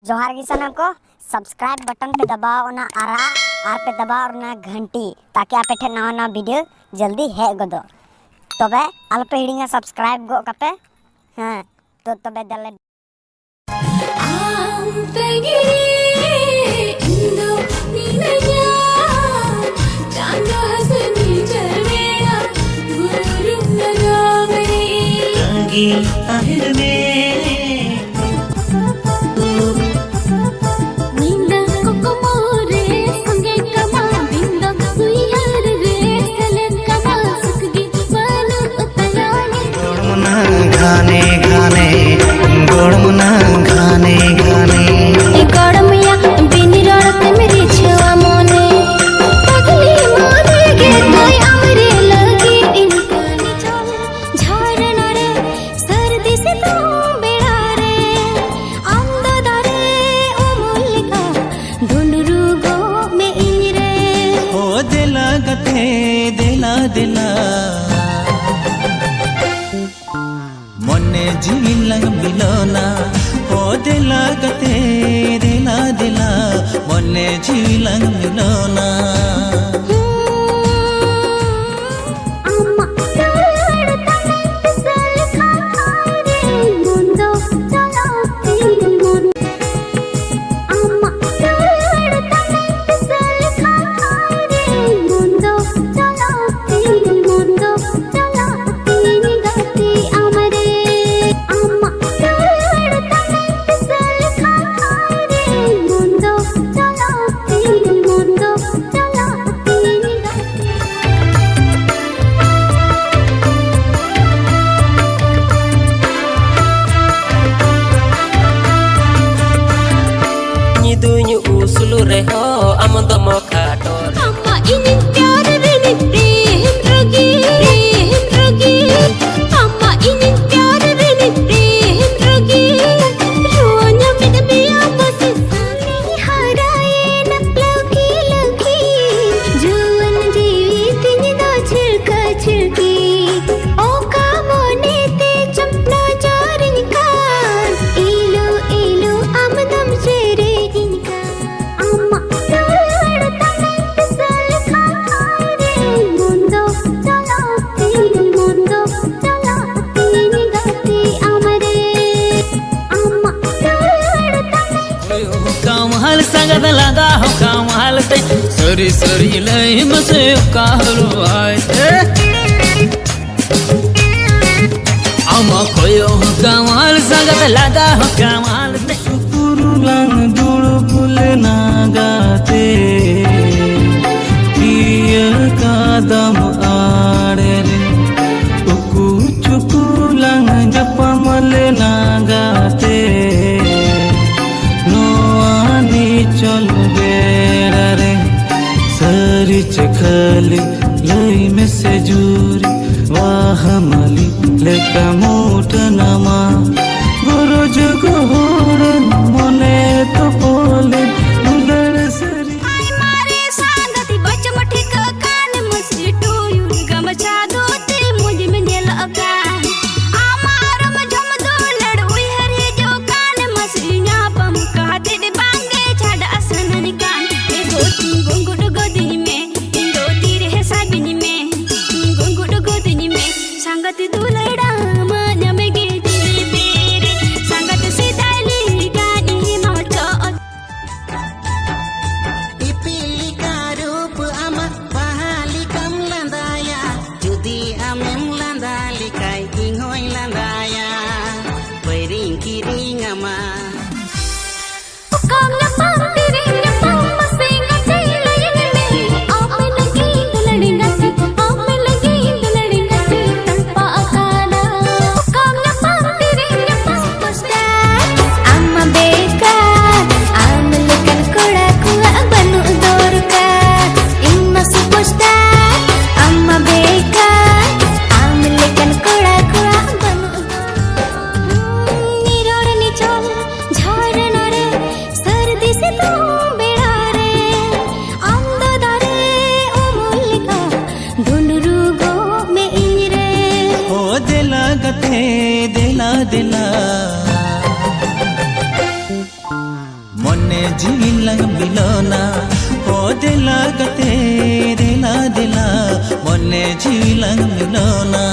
जोहार गी सानम को सब्सक्राइब बटन पे दबाओ ना आरा आर पे दबाओ ना घंटी ताकि आपे ठे नवा नवा वीडियो जल्दी हेज गदो तबे आलपे हिड़िंगा सब्सक्राइब गो कापे हाँ तो तबे दले घाने घाने गोड़मुना घाने घाने गोड़मुया बिनी रोड़त मेरी छुआ मोने पगली मोने के कोई अमरे लगी इनका निचाल झाड़ना रे सर्दी से तुम बेड़ा रे आमदादारे ओ मुल्का धुंडरू गो में इंजरे ओ दिला गते दिला दिला मोने जीलंग मिलोना ओ दिला गते दिला दिला मोने जीलंग मिलोना अम्मा चल तने सल खारे मुंडो चलो तेरी मुंड अम्मा चल तने सल खारे मुंडो चलो तेरी मुंडो चलो तेरी गति अमरे अम्मा चल तने सल खारे मुंडो चलो तेरी मुंडो चलो तेरी गति Nyidunya usulu reho amando mokator Amma ini प्यार रे प्रेम रोगी Amma ini प्यार रे प्रेम रोगी रोना बिन बिया बस सामने हराए न लगी जुवन जीवित निदा छिड़का छिड़की ओ का मोने ते चंपना चारन का इलो इलो आमदम शेरे इनका अम्मा चल तने सल खारे मुंडो चलो तेरी मुंडो चलो तेरी गति अमरे अम्मा चल तने कामहाल संगत लगा हो कामहाल ते सरी सरी लई मसे काहलो आए आमा खोयो कामहाल संगत लगा हो कामहाल ते पुरुलांग दुड़ फुल नागाते पिया कादम आड़े रे उकु चुकुलांग जपमल नागाते नोआनी चल बेड़ा रे सरिच खाली लई में से जूरी वाहमली लेका मोट नमा गुरु जगोरन मने तो बोले उदर सरी आई मारे सांगती बच मठे का कान मुसी टूयू गमछा दोते मुझ में लगा आमार मजम दो लड़ुई हरे जो कान मसीना पम कहते दे बांगे छड़ असनन कान ए गोती गुंगुड गोदी में इन दो तीर है साबिनी में गुंगुड गोदी में संगति तू लड़ा মনে জিলাং বিলনা ও দিলা গতে দিলা দিলা মনে জিলাং বিলনা